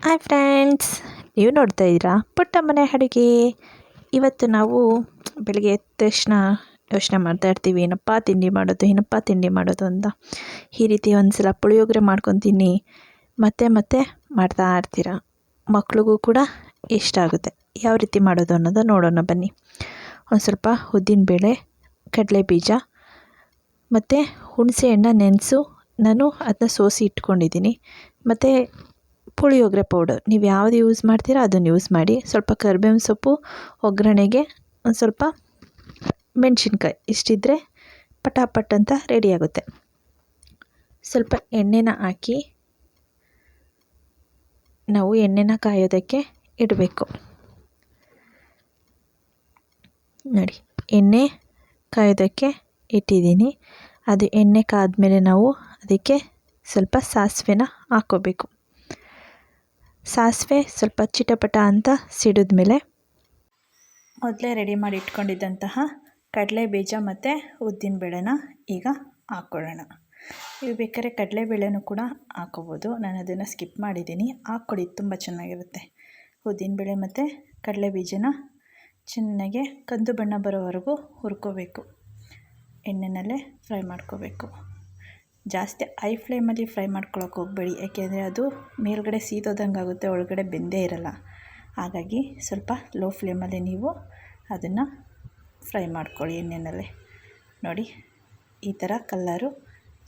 Hi friends, ನೀವು ನೋಡ್ತಾ ಇದ್ದೀರಾ ಪುಟ್ಟ ಮನೆ ಅಡುಗೆ. ಇವತ್ತು ನಾವು ಬೆಳಗ್ಗೆ ಎದ್ದ ತಕ್ಷಣ ಯೋಚನೆ ಮಾಡ್ತಾ ಇರ್ತೀವಿ, ಏನಪ್ಪ ತಿಂಡಿ ಮಾಡೋದು ಅಂತ. ಈ ರೀತಿ ಒಂದು ಸಲ ಪುಳಿಯೋಗರೆ ಮಾಡ್ಕೊತೀನಿ, ಮತ್ತೆ ಮಾಡ್ತಾ ಇರ್ತೀರ. ಮಕ್ಳಿಗೂ ಕೂಡ ಇಷ್ಟ ಆಗುತ್ತೆ. ಯಾವ ರೀತಿ ಮಾಡೋದು ಅನ್ನೋದು ನೋಡೋಣ ಬನ್ನಿ. ಒಂದು ಸ್ವಲ್ಪ ಉದ್ದಿನಬೇಳೆ, ಕಡಲೆಬೀಜ ಮತ್ತು ಹುಣಸೆ ಹಣ್ಣು ನೆನೆಸು ನಾನು ಅದನ್ನ ಸೋಸಿ ಇಟ್ಕೊಂಡಿದ್ದೀನಿ. ಮತ್ತು ಪುಳಿಯೋಗರೆ ಪೌಡರ್ ನೀವು ಯಾವುದು ಯೂಸ್ ಮಾಡ್ತೀರೋ ಅದನ್ನು ಯೂಸ್ ಮಾಡಿ. ಸ್ವಲ್ಪ ಕರಿಬೇವಿನ ಸೊಪ್ಪು, ಒಗ್ಗರಣೆಗೆ ಒಂದು ಸ್ವಲ್ಪ ಮೆಣಸಿನ್ಕಾಯಿ, ಇಷ್ಟಿದ್ದರೆ ಪಟಾಪಟ್ ಅಂತ ರೆಡಿಯಾಗುತ್ತೆ. ಸ್ವಲ್ಪ ಎಣ್ಣೆನ ಹಾಕಿ ನಾವು ಎಣ್ಣೆನ ಕಾಯೋದಕ್ಕೆ ಇಡಬೇಕು. ನೋಡಿ, ಎಣ್ಣೆ ಕಾಯೋದಕ್ಕೆ ಇಟ್ಟಿದ್ದೀನಿ. ಅದು ಎಣ್ಣೆ ಕಾದ್ಮೇಲೆ ನಾವು ಅದಕ್ಕೆ ಸ್ವಲ್ಪ ಸಾಸಿವೆನ ಹಾಕ್ಕೋಬೇಕು. ಸಾಸಿವೆ ಸ್ವಲ್ಪ ಚಿಟಪಟ ಅಂತ ಸಿಡಿದ್ಮೇಲೆ ಮೊದಲೇ ರೆಡಿ ಮಾಡಿ ಇಟ್ಕೊಂಡಿದ್ದಂತಹ ಕಡಲೆಬೀಜ ಮತ್ತು ಉದ್ದಿನಬೇಳೆನ ಈಗ ಹಾಕ್ಕೊಳ್ಳೋಣ. ನೀವು ಬೇಕಾದ್ರೆ ಕಡಲೆಬೇಳೆನೂ ಕೂಡ ಹಾಕ್ಕೋಬೋದು. ನಾನು ಅದನ್ನು ಸ್ಕಿಪ್ ಮಾಡಿದ್ದೀನಿ. ಹಾಕ್ಕೊಳ್ಳಿ, ತುಂಬ ಚೆನ್ನಾಗಿರುತ್ತೆ. ಉದ್ದಿನಬೇಳೆ ಮತ್ತು ಕಡಲೆಬೀಜನ ಚೆನ್ನಾಗೆ ಕಂದು ಬಣ್ಣ ಬರೋವರೆಗೂ ಹುರ್ಕೋಬೇಕು. ಎಣ್ಣೆನಲ್ಲೇ ಫ್ರೈ ಮಾಡ್ಕೋಬೇಕು. ಜಾಸ್ತಿ ಹೈ ಫ್ಲೇಮಲ್ಲಿ ಫ್ರೈ ಮಾಡ್ಕೊಳಕ್ಕೆ ಹೋಗಬೇಡಿ, ಯಾಕೆಂದರೆ ಅದು ಮೇಲ್ಗಡೆ ಸೀದೋದಂಗೆ ಆಗುತ್ತೆ, ಒಳಗಡೆ ಬೆಂದೇ ಇರಲ್ಲ. ಹಾಗಾಗಿ ಸ್ವಲ್ಪ ಲೋ ಫ್ಲೇಮಲ್ಲಿ ನೀವು ಅದನ್ನು ಫ್ರೈ ಮಾಡ್ಕೊಳ್ಳಿ ಎಣ್ಣೆನಲ್ಲೇ. ನೋಡಿ, ಈ ಥರ ಕಲ್ಲರು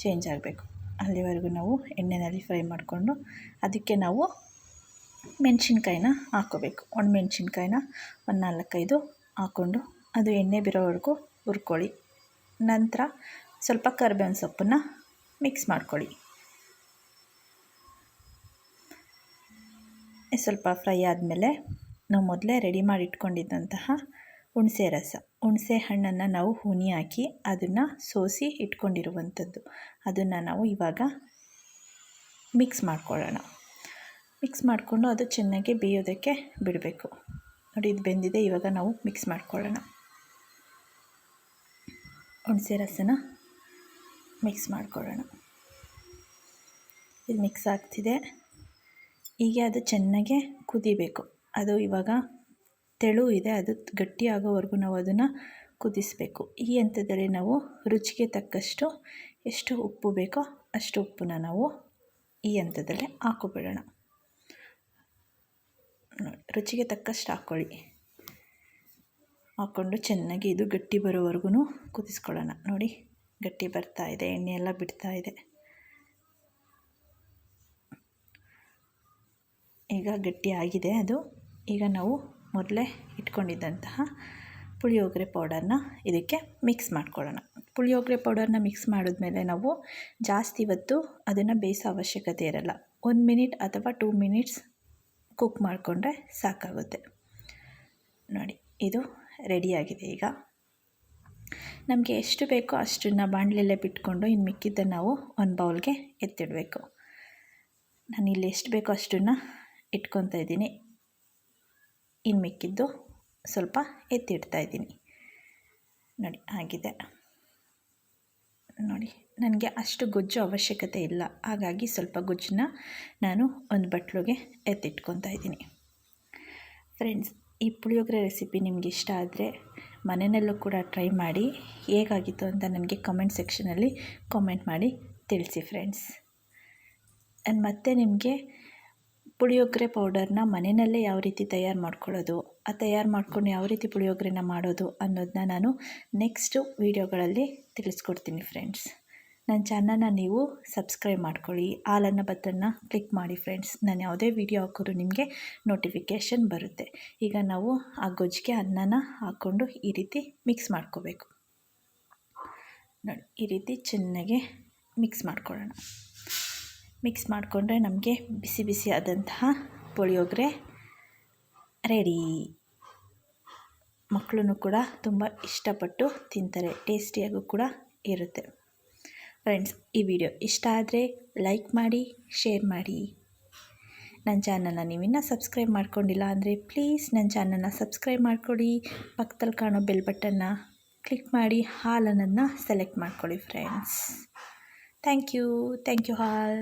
ಚೇಂಜ್ ಆಗಬೇಕು. ಅಲ್ಲಿವರೆಗೂ ನಾವು ಎಣ್ಣೆಯಲ್ಲಿ ಫ್ರೈ ಮಾಡಿಕೊಂಡು ಅದಕ್ಕೆ ನಾವು ಮೆಣಸಿನ್ಕಾಯಿನ ಹಾಕ್ಕೋಬೇಕು. ಒಣಮೆಣ್ಸಿನ್ಕಾಯಿನ ಒಂದು 4-5 ಹಾಕ್ಕೊಂಡು ಅದು ಎಣ್ಣೆ ಬಿರೋವರೆಗೂ ಹುರ್ಕೊಳ್ಳಿ. ನಂತರ ಸ್ವಲ್ಪ ಕರಿಬೇವಿನ ಸೊಪ್ಪನ್ನು ಮಿಕ್ಸ್ ಮಾಡ್ಕೊಳ್ಳಿ. ಸ್ವಲ್ಪ ಫ್ರೈ ಆದಮೇಲೆ ನಾವು ಮೊದಲೇ ರೆಡಿ ಮಾಡಿ ಇಟ್ಕೊಂಡಿದ್ದಂತಹ ಹುಣಸೆ ಹಣ್ಣನ್ನು ನಾವು ಹುನಿ ಹಾಕಿ ಅದನ್ನು ಸೋಸಿ ಇಟ್ಕೊಂಡಿರುವಂಥದ್ದು, ಅದನ್ನು ನಾವು ಇವಾಗ ಮಿಕ್ಸ್ ಮಾಡ್ಕೊಳ್ಳೋಣ. ಮಿಕ್ಸ್ ಮಾಡಿಕೊಂಡು ಅದು ಚೆನ್ನಾಗಿ ಬೇಯೋದಕ್ಕೆ ಬಿಡಬೇಕು. ನೋಡಿ, ಇದು ಬೆಂದಿದೆ. ಇವಾಗ ನಾವು ಮಿಕ್ಸ್ ಮಾಡ್ಕೊಳ್ಳೋಣ. ಹುಣಸೆ ರಸನ ಮಿಕ್ಸ್ ಮಾಡ್ಕೊಳ್ಳೋಣ. ಇದು ಮಿಕ್ಸ್ ಆಗ್ತಿದೆ. ಹೀಗೆ ಅದು ಚೆನ್ನಾಗೆ ಕುದಿಬೇಕು. ಅದು ಇವಾಗ ತೆಳು ಇದೆ, ಅದು ಗಟ್ಟಿ ಆಗೋವರೆಗೂ ನಾವು ಅದನ್ನು ಕುದಿಸಬೇಕು. ಈ ಹಂತದಲ್ಲಿ ನಾವು ರುಚಿಗೆ ತಕ್ಕಷ್ಟು ಎಷ್ಟು ಉಪ್ಪು ಬೇಕೋ ಅಷ್ಟು ಉಪ್ಪನ್ನ ನಾವು ಈ ಹಂತದಲ್ಲೇ ಹಾಕ್ಕೊಬಿಡೋಣ. ರುಚಿಗೆ ತಕ್ಕಷ್ಟು ಹಾಕ್ಕೊಳ್ಳಿ. ಹಾಕ್ಕೊಂಡು ಚೆನ್ನಾಗಿ ಇದು ಗಟ್ಟಿ ಬರೋವರೆಗೂ ಕುದಿಸ್ಕೊಳ್ಳೋಣ. ನೋಡಿ, ಗಟ್ಟಿ ಬರ್ತಾ ಇದೆ, ಎಣ್ಣೆ ಎಲ್ಲ ಬಿಡ್ತಾ ಇದೆ. ಈಗ ಗಟ್ಟಿ ಆಗಿದೆ ಅದು. ಈಗ ನಾವು ಮೊದಲೇ ಇಟ್ಕೊಂಡಿದ್ದಂತಹ ಪುಳಿಯೋಗರೆ ಪೌಡರ್ನ ಇದಕ್ಕೆ ಮಿಕ್ಸ್ ಮಾಡ್ಕೊಳ್ಳೋಣ. ಪುಳಿಯೋಗರೆ ಪೌಡರ್ನ ಮಿಕ್ಸ್ ಮಾಡಿದ್ಮೇಲೆ ನಾವು ಜಾಸ್ತಿ ಹೊತ್ತು ಅದನ್ನು ಬೇಯಿಸೋ ಅವಶ್ಯಕತೆ ಇರಲ್ಲ. 1 ಮಿನಿಟ್ ಅಥವಾ 2 ಮಿನಿಟ್ಸ್ ಕುಕ್ ಮಾಡಿಕೊಂಡ್ರೆ ಸಾಕಾಗುತ್ತೆ. ನೋಡಿ, ಇದು ರೆಡಿಯಾಗಿದೆ. ಈಗ ನಮಗೆ ಎಷ್ಟು ಬೇಕೋ ಅಷ್ಟನ್ನು ಬಾಣಲೆಯಲ್ಲೇ ಬಿಟ್ಕೊಂಡು ಇನ್ನು ಮಿಕ್ಕಿದ್ದನ್ನು ನಾವು ಒಂದು ಬೌಲ್ಗೆ ಎತ್ತಿಡಬೇಕು. ನಾನು ಇಲ್ಲಿ ಎಷ್ಟು ಬೇಕೋ ಅಷ್ಟನ್ನು ಇಟ್ಕೊತಾ ಇದ್ದೀನಿ. ಇನ್ನು ಮಿಕ್ಕಿದ್ದು ಸ್ವಲ್ಪ ಎತ್ತಿಡ್ತಾ ಇದ್ದೀನಿ. ನೋಡಿ, ಆಗಿದೆ. ನೋಡಿ, ನನಗೆ ಅಷ್ಟು ಗೊಜ್ಜು ಅವಶ್ಯಕತೆ ಇಲ್ಲ, ಹಾಗಾಗಿ ಸ್ವಲ್ಪ ಗೊಜ್ಜನ್ನ ನಾನು ಒಂದು ಬಟ್ಲಿಗೆ ಎತ್ತಿಟ್ಕೊತಾ ಇದ್ದೀನಿ. ಫ್ರೆಂಡ್ಸ್, ಈ ಪುಳಿಯೋಗರೆ ರೆಸಿಪಿ ನಿಮಗೆ ಇಷ್ಟ ಆದರೆ ಮನೆಯಲ್ಲೂ ಕೂಡ ಟ್ರೈ ಮಾಡಿ. ಹೇಗಾಗಿತ್ತು ಅಂತ ನನಗೆ ಕಮೆಂಟ್ ಸೆಕ್ಷನಲ್ಲಿ ಕಾಮೆಂಟ್ ಮಾಡಿ ತಿಳಿಸಿ ಫ್ರೆಂಡ್ಸ್. ಮತ್ತು ನಿಮಗೆ ಪುಳಿಯೋಗರೆ ಪೌಡರ್ನ ಮನೆಯಲ್ಲೇ ಯಾವ ರೀತಿ ತಯಾರು ಮಾಡ್ಕೊಳ್ಳೋದು, ತಯಾರು ಮಾಡ್ಕೊಂಡು ಯಾವ ರೀತಿ ಪುಳಿಯೋಗರೆನ ಮಾಡೋದು ಅನ್ನೋದನ್ನ ನಾನು ನೆಕ್ಸ್ಟು ವೀಡಿಯೋಗಳಲ್ಲಿ ತಿಳಿಸ್ಕೊಡ್ತೀನಿ ಫ್ರೆಂಡ್ಸ್. ನನ್ನ ಚಾನಲ್ನ ನೀವು ಸಬ್ಸ್ಕ್ರೈಬ್ ಮಾಡ್ಕೊಳ್ಳಿ. ಆಲ್ ಬಟನ್ನ ಕ್ಲಿಕ್ ಮಾಡಿ ಫ್ರೆಂಡ್ಸ್. ನಾನು ಯಾವುದೇ ವೀಡಿಯೋ ಹಾಕಿದ್ರು ನಿಮಗೆ ನೋಟಿಫಿಕೇಷನ್ ಬರುತ್ತೆ. ಈಗ ನಾವು ಆ ಗೊಜ್ಜಿಗೆ ಅನ್ನನ ಹಾಕ್ಕೊಂಡು ಈ ರೀತಿ ಮಿಕ್ಸ್ ಮಾಡ್ಕೋಬೇಕು. ನೋಡಿ, ಈ ರೀತಿ ಚೆನ್ನಾಗಿ ಮಿಕ್ಸ್ ಮಾಡ್ಕೊಳ್ಳೋಣ. ಮಿಕ್ಸ್ ಮಾಡಿಕೊಂಡ್ರೆ ನಮಗೆ ಬಿಸಿ ಬಿಸಿ ಆದಂತಹ ಪುಳಿಯೋಗರೆ ರೆಡಿ. ಮಕ್ಕಳು ಕೂಡ ತುಂಬ ಇಷ್ಟಪಟ್ಟು ತಿಂತಾರೆ, ಟೇಸ್ಟಿಯಾಗೂ ಕೂಡ ಇರುತ್ತೆ. ಫ್ರೆಂಡ್ಸ್, ಈ ವಿಡಿಯೋ ಇಷ್ಟ ಆದರೆ ಲೈಕ್ ಮಾಡಿ, ಶೇರ್ ಮಾಡಿ. ನನ್ನ ಚಾನಲ್ನ ನೀವಿನ್ನೂ ಸಬ್ಸ್ಕ್ರೈಬ್ ಮಾಡ್ಕೊಂಡಿಲ್ಲ ಅಂದರೆ ಪ್ಲೀಸ್ ನನ್ನ ಚಾನಲ್ನ ಸಬ್ಸ್ಕ್ರೈಬ್ ಮಾಡ್ಕೊಳ್ಳಿ. ಪಕ್ಕದಲ್ಲಿ ಕಾಣೋ ಬೆಲ್ ಬಟನ್ನ ಕ್ಲಿಕ್ ಮಾಡಿ ಹಾಲ್ ಅನ್ನೋದನ್ನ ಸೆಲೆಕ್ಟ್ ಮಾಡ್ಕೊಳ್ಳಿ ಫ್ರೆಂಡ್ಸ್. Thank you all.